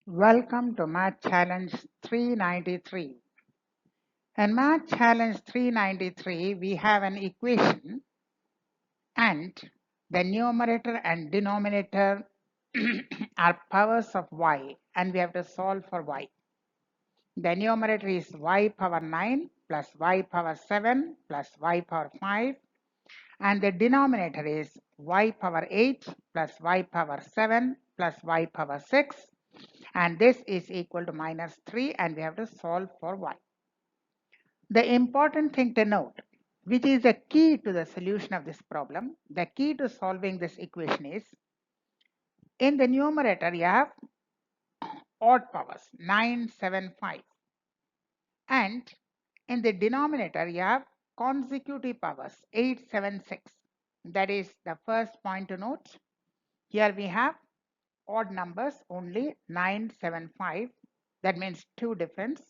Welcome to Math Challenge 393. In Math Challenge 393, we have an equation and the numerator and denominator are powers of y and we have to solve for y. The numerator is y power 9 plus y power 7 plus y power 5 and the denominator is y power 8 plus y power 7 plus y power 6. And this is equal to minus 3 and we have to solve for y. The important thing to note, which is the key to the solution of this problem, the key to solving this equation is, in the numerator you have odd powers 9, 7, 5 and in the denominator you have consecutive powers 8, 7, 6. That is the first point to note. Here we have odd numbers only 9, 7, 5. That means 2 difference.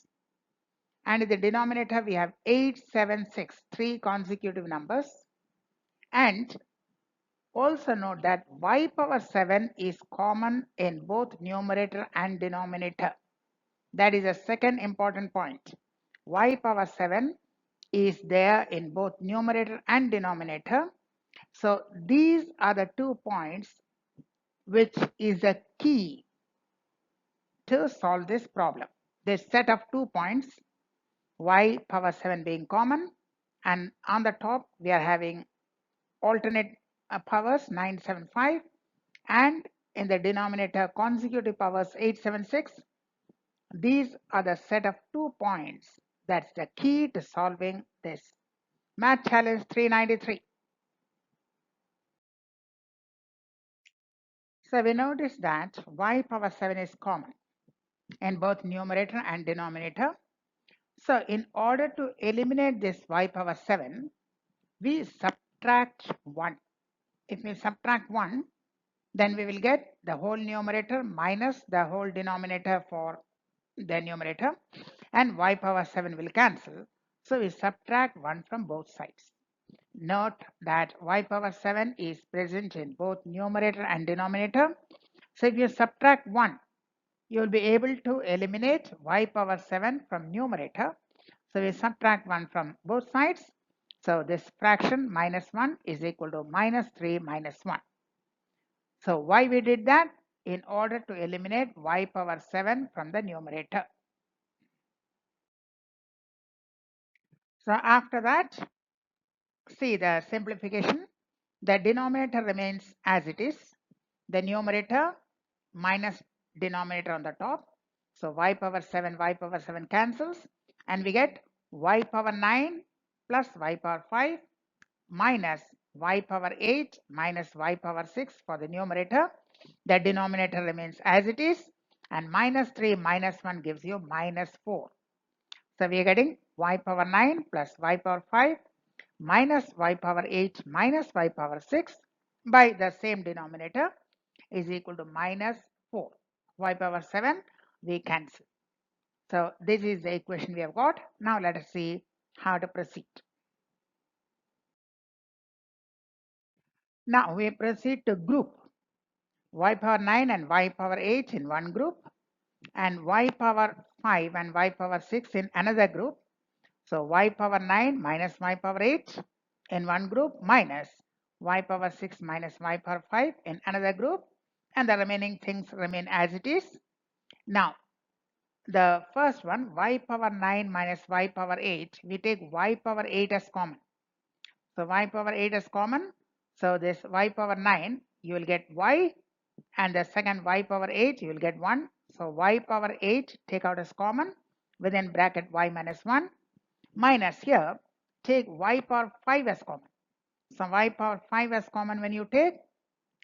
And in the denominator we have 8, 7, 6, 3 consecutive numbers. And also note that y power 7 is common in both numerator and denominator. That is a second important point. Y power 7 is there in both numerator and denominator. So these are the 2 points which is a key to solve this problem. This set of 2 points, y power 7 being common, and on the top we are having alternate powers 975 and in the denominator consecutive powers 876. These are the set of 2 points that's the key to solving this Math Challenge 393. So we notice that y power 7 is common in both numerator and denominator. So in order to eliminate this y power 7, we subtract 1. If we subtract 1, then we will get the whole numerator minus the whole denominator for the numerator and y power 7 will cancel. So we subtract 1 from both sides. Note that y power 7 is present in both numerator and denominator. So if you subtract 1, you will be able to eliminate y power 7 from numerator. So we subtract 1 from both sides. So this fraction minus 1 is equal to minus 3 minus 1. So why we did that? In order to eliminate y power 7 from the numerator. So after that, see the simplification. The denominator remains as it is. The numerator minus denominator on the top. So y power 7 cancels and we get y power 9 plus y power 5 minus y power 8 minus y power 6 for the numerator. The denominator remains as it is and minus 3 minus 1 gives you minus 4. So we are getting y power 9 plus y power 5 minus y power 8 minus y power 6 by the same denominator is equal to minus 4. Y power 7 we cancel. So this is the equation we have got. Now let us see how to proceed. Now we proceed to group y power 9 and y power 8 in one group and y power 5 and y power 6 in another group. So y power 9 minus y power 8 in one group minus y power 6 minus y power 5 in another group, and the remaining things remain as it is. Now the first one, y power 9 minus y power 8, we take y power 8 as common. So y power 8 is common. So this y power 9, you will get y, and the second y power 8, you will get 1. So y power 8 take out as common within bracket y minus 1 minus here take y power 5 as common. So y power 5 as common when you take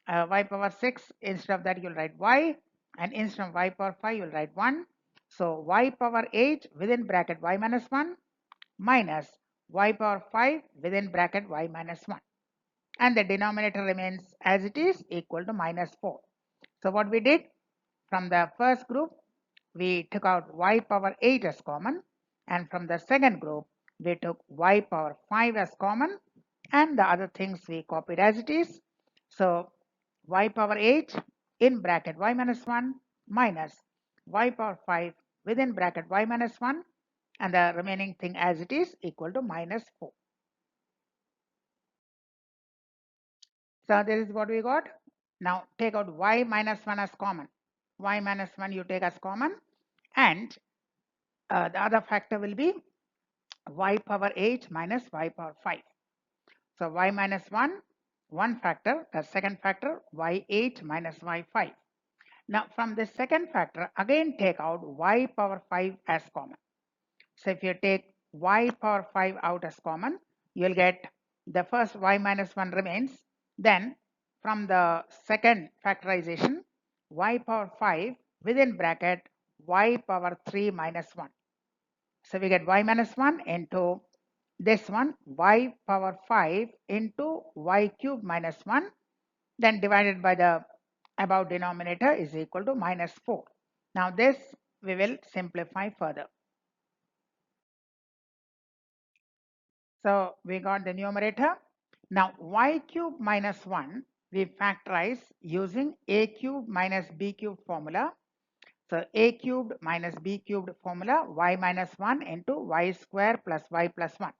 y power 6, instead of that you'll write y, and instead of y power 5 you'll write 1. So y power 8 within bracket y minus 1 minus y power 5 within bracket y minus 1. And the denominator remains as it is, equal to minus 4. So what we did from the first group, we took out y power 8 as common, and from the second group we took y power 5 as common, and the other things we copied as it is. So y power 8 in bracket y minus 1 minus y power 5 within bracket y minus 1, and the remaining thing as it is equal to minus 4. So this is what we got. Now take out y minus 1 as common. Y minus 1 you take as common, and the other factor will be y power 8 minus y power 5. So y minus 1, one factor, the second factor y8 minus y5. Now from the second factor again take out y power 5 as common. So if you take y power 5 out as common, you will get the first y minus 1 remains. Then from the second factorization, y power 5 within bracket y power 3 minus 1. So we get y minus 1 into this one, y power 5 into y cube minus 1, then divided by the above denominator is equal to minus 4. Now this we will simplify further. So we got the numerator. Now y cube minus 1 we factorize using a cube minus b cube formula. So a cubed minus b cubed formula, y minus 1 into y square plus y plus 1.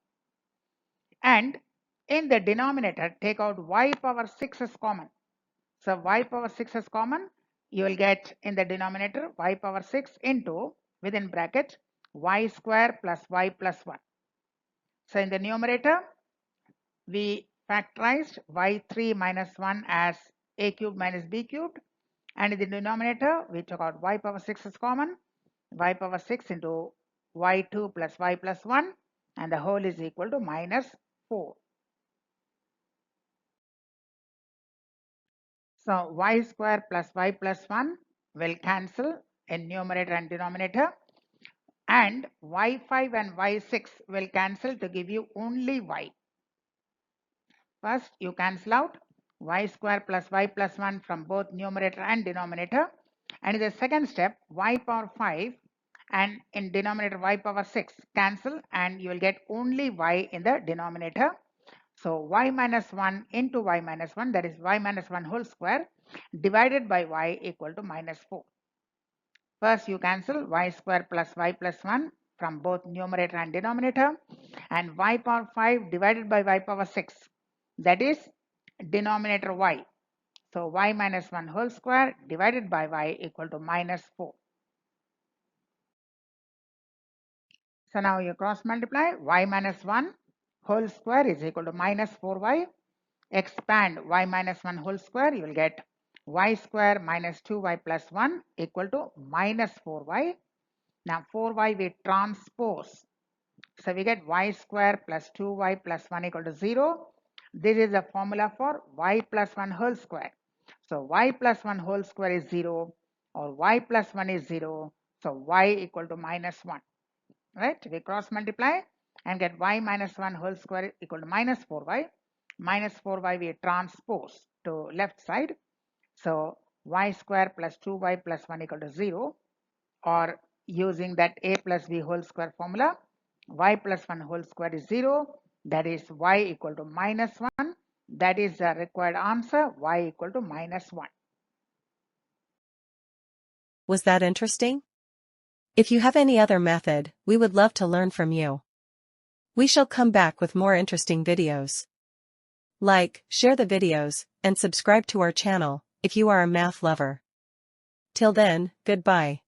And in the denominator take out y power 6 as common. So y power 6 is common, you will get in the denominator y power 6 into within bracket y square plus y plus 1. So in the numerator we factorized y3 minus 1 as a cubed minus b cubed, and in the denominator we took out y power 6 is common, y power 6 into y2 plus y plus 1, and the whole is equal to minus 4. So y square plus y plus 1 will cancel in numerator and denominator, and y5 and y6 will cancel to give you only y. First you cancel out y square plus y plus 1 from both numerator and denominator, and in the second step y power 5 and in denominator y power 6 cancel, and you will get only y in the denominator. So y minus 1 into y minus 1, that is y minus 1 whole square divided by y equal to minus 4. First you cancel y square plus y plus 1 from both numerator and denominator, and y power 5 divided by y power 6, that is denominator y. So y minus 1 whole square divided by y equal to minus 4. So now you cross multiply y minus 1 whole square is equal to minus 4y. Expand y minus 1 whole square, you will get y square minus 2y plus 1 equal to minus 4y. Now 4y we transpose. So we get y square plus 2y plus 1 equal to 0. This is a formula for y plus 1 whole square. So y plus 1 whole square is 0, or y plus 1 is 0. So y equal to minus 1. Right? We cross multiply and get y minus 1 whole square equal to minus 4y. Minus 4y we transpose to left side. So y square plus 2y plus 1 equal to 0, or using that a plus b whole square formula, y plus 1 whole square is 0, that is y equal to minus 1. That is the required answer, y equal to minus 1. Was that interesting? If you have any other method, we would love to learn from you. We shall come back with more interesting videos. Like, share the videos, and subscribe to our channel if you are a math lover. Till then, goodbye.